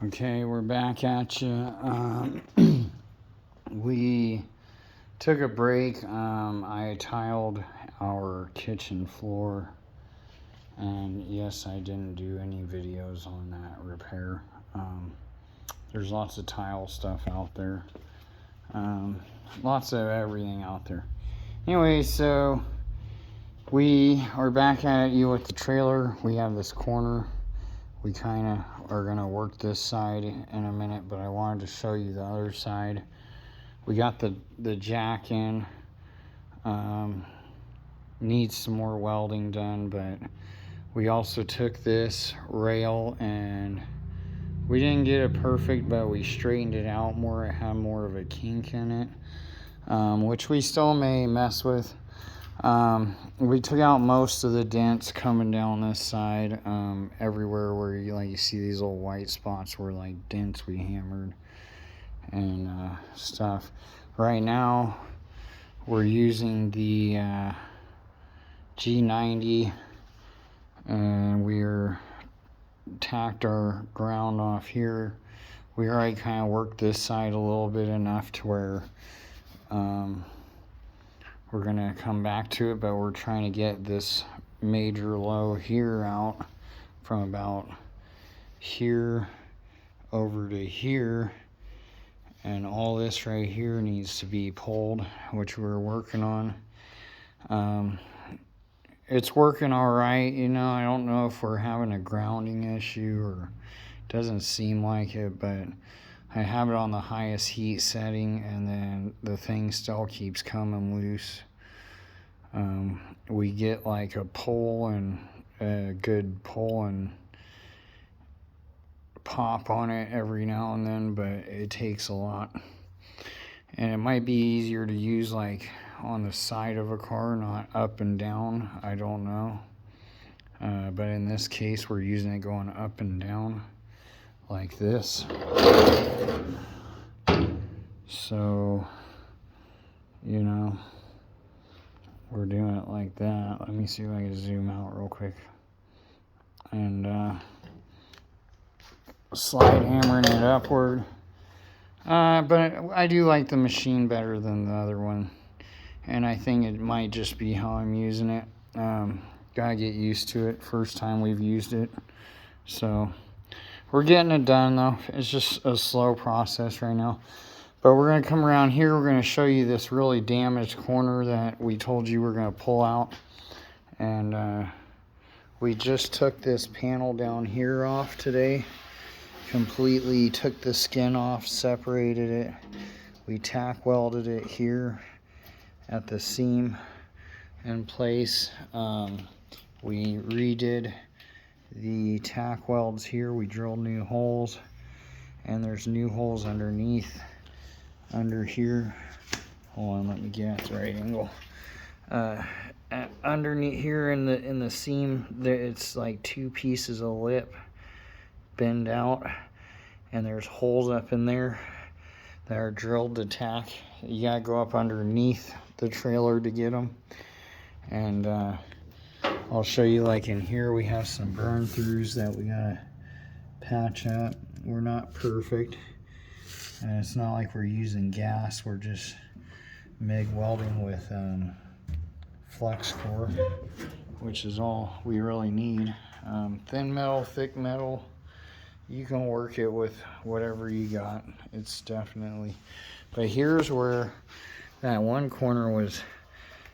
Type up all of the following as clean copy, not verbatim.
Okay, we're back at you. We took a break. I tiled our kitchen floor, and yes, I didn't do any videos on that repair. There's lots of tile stuff out there, lots of everything out there. Anyway, so we are back at you with the trailer. We have this corner. We kind of are going to work this side in a minute, but I wanted to show you the other side. We got the jack in. Needs some more welding done, but we also took this rail and we didn't get it perfect, but we straightened it out more. It had more of a kink in it, which we still may mess with. We took out most of the dents coming down this side. Everywhere where you see these little white spots were like dents we hammered and stuff. Right now we're using the G90 and we're tacked our ground off here. We already kind of worked this side a little bit enough to where we're gonna come back to it, but we're trying to get this major low here out from about here over to here, and all this right here needs to be pulled, which we're working on. It's working all right, I don't know if we're having a grounding issue, or doesn't seem like it, but I have it on the highest heat setting and then the thing still keeps coming loose. We get like a pull and a good pull and pop on it every now and then, but it takes a lot. And it might be easier to use like on the side of a car, not up and down. I don't know. But in this case, we're using it going up and down like this. So, we're doing it like that. Let me see if I can zoom out real quick. And slide hammering it upward. But I do like the machine better than the other one. And I think it might just be how I'm using it. Gotta get used to it. First time we've used it. So we're getting it done though. It's just a slow process right now. But we're going to come around here. We're going to show you this really damaged corner that we told you we're going to pull out. And we just took this panel down here off today. Completely took the skin off, separated it. We tack welded it here at the seam in place. We redid the tack welds here. We drilled new holes, and there's new holes underneath. Under here, hold on, let me get at the right angle. Underneath here in the seam, it's like two pieces of lip bend out, and there's holes up in there that are drilled to tack. You gotta go up underneath the trailer to get them. And I'll show you, like in here, we have some burn throughs that we gotta patch up. We're not perfect. And it's not like we're using gas, we're just MIG welding with flex core, which is all we really need. Thin metal, thick metal, you can work it with whatever you got. It's definitely, but here's where that one corner was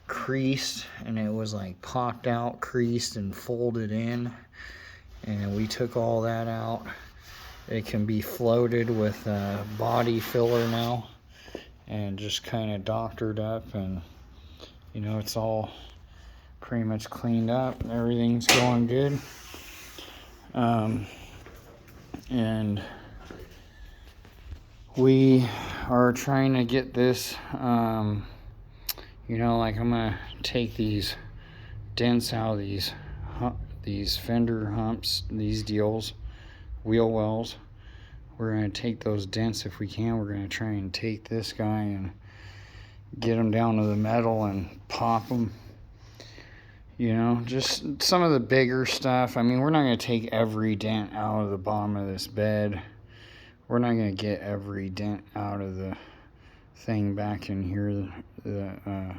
creased, and it was like popped out, creased, and folded in, and we took all that out. It can be floated with a body filler now and just kind of doctored up, and it's all pretty much cleaned up. Everything's going good. And we are trying to get this, like I'm gonna take these dents out of these fender humps, these deals, wheel wells. We're going to take those dents if we can. We're going to try and take this guy and get them down to the metal and pop them. Just some of the bigger stuff. I mean, we're not going to take every dent out of the bottom of this bed. we're not going to get every dent out of the thing back in here, the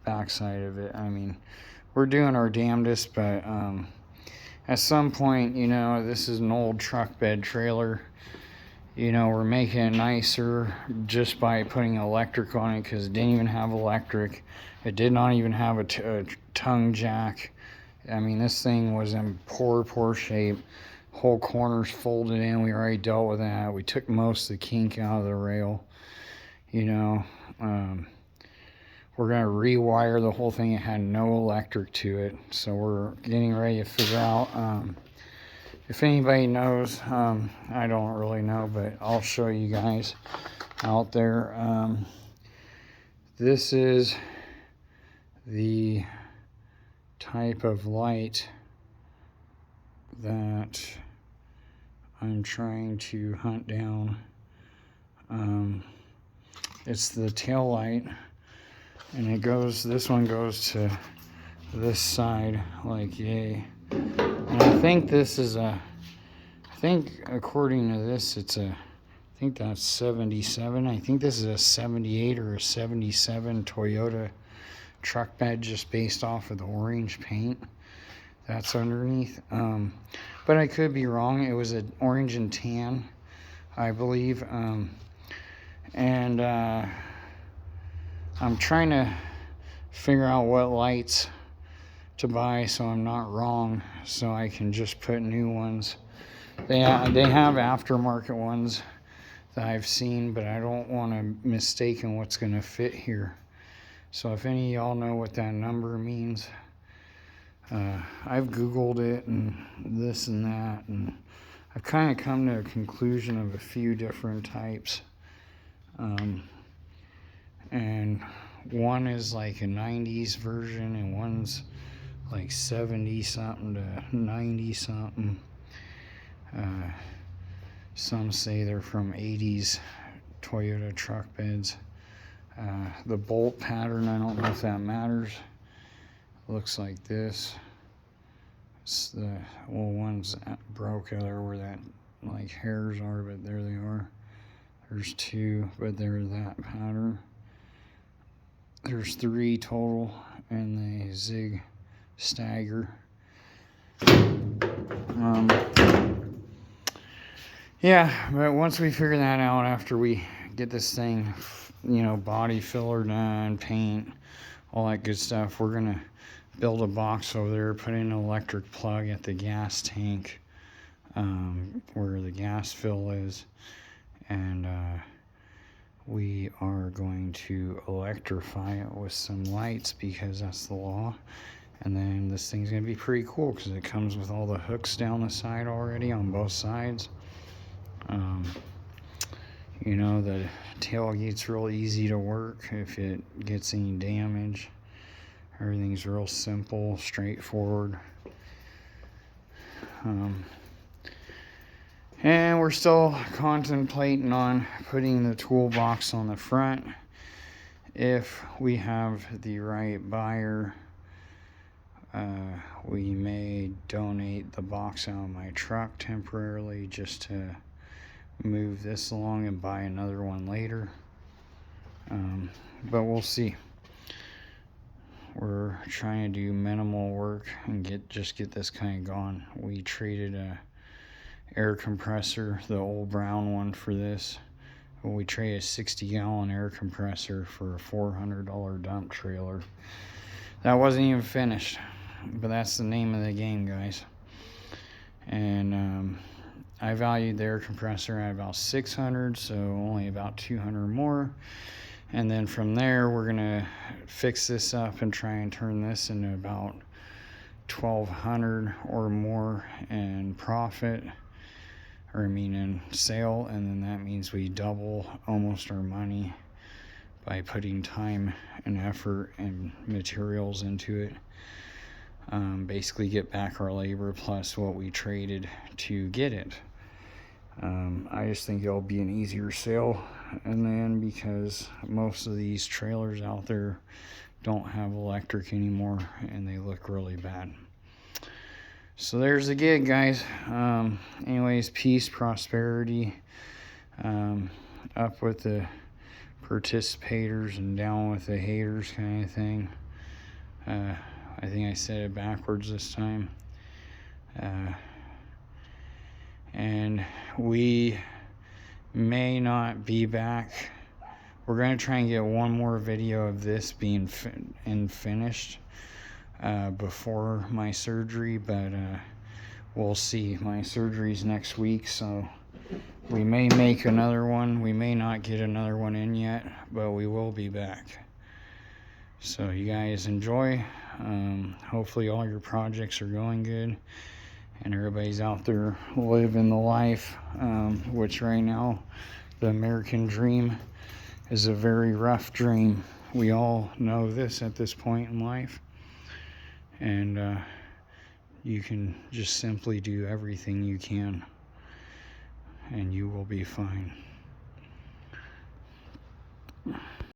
backside of it. I mean, we're doing our damnedest, but at some point, you know, this is an old truck bed trailer. You know, we're making it nicer just by putting electric on it, because it didn't even have electric. It did not even have a tongue jack. I mean, this thing was in poor shape. Whole corners folded in. We already dealt with that. We took most of the kink out of the rail. You know, we're going to rewire the whole thing. It had no electric to it. So we're getting ready to figure out... if anybody knows, I don't really know, but I'll show you guys out there. This is the type of light that I'm trying to hunt down. It's the tail light, and it goes, this one goes to this side, like yay. And I think this is I think according to this, I think that's 77. I think this is a 78 or a 77 Toyota truck bed, just based off of the orange paint that's underneath. But I could be wrong. It was an orange and tan, I believe. And I'm trying to figure out what lights to buy so I'm not wrong, so I can just put new ones. They have aftermarket ones that I've seen, but I don't want to mistake in what's going to fit here. So if any of y'all know what that number means, I've Googled it and this and that, and I've kind of come to a conclusion of a few different types. And one is like a 90s version, and one's like 70 something to 90 something. Some say they're from 80s Toyota truck beds. The bolt pattern, I don't know if that matters. Looks like this. It's the, well, one's broke there where that like hairs are, but there they are. There's two, but they're that pattern. There's 3 total, and they zig stagger. Yeah, but once we figure that out, after we get this thing, you know, body filler done, paint, all that good stuff, we're gonna build a box over there, put in an electric plug at the gas tank, where the gas fill is, and we are going to electrify it with some lights, because that's the law. And then this thing's gonna be pretty cool, because it comes with all the hooks down the side already on both sides. You know, the tailgate's real easy to work if it gets any damage. Everything's real simple, straightforward. And we're still contemplating on putting the toolbox on the front. If we have the right buyer, we may donate the box out of my truck temporarily, just to move this along and buy another one later. But we'll see. We're trying to do minimal work and get this kind of gone. We traded a air compressor, the old brown one, for this. We traded a 60-gallon air compressor for a $400 dump trailer. That wasn't even finished, but that's the name of the game, guys. And I valued the air compressor at about $600, so only about $200 more. And then from there, we're gonna fix this up and try and turn this into about $1,200 or more in profit, or I mean in sale. And then that means we double almost our money by putting time and effort and materials into it. Basically get back our labor plus what we traded to get it. I just think it'll be an easier sale in the end, because most of these trailers out there don't have electric anymore, and they look really bad. So there's the gig, guys. Anyways, peace, prosperity. Up with the participators and down with the haters kind of thing. I think I said it backwards this time. And we may not be back. We're going to try and get one more video of this being finished before my surgery, but we'll see. My surgery's next week, so we may make another one. We may not get another one in yet, but we will be back. So you guys enjoy. Hopefully all your projects are going good and everybody's out there living the life, which right now the American dream is a very rough dream. We all know this at this point in life, and you can just simply do everything you can and you will be fine.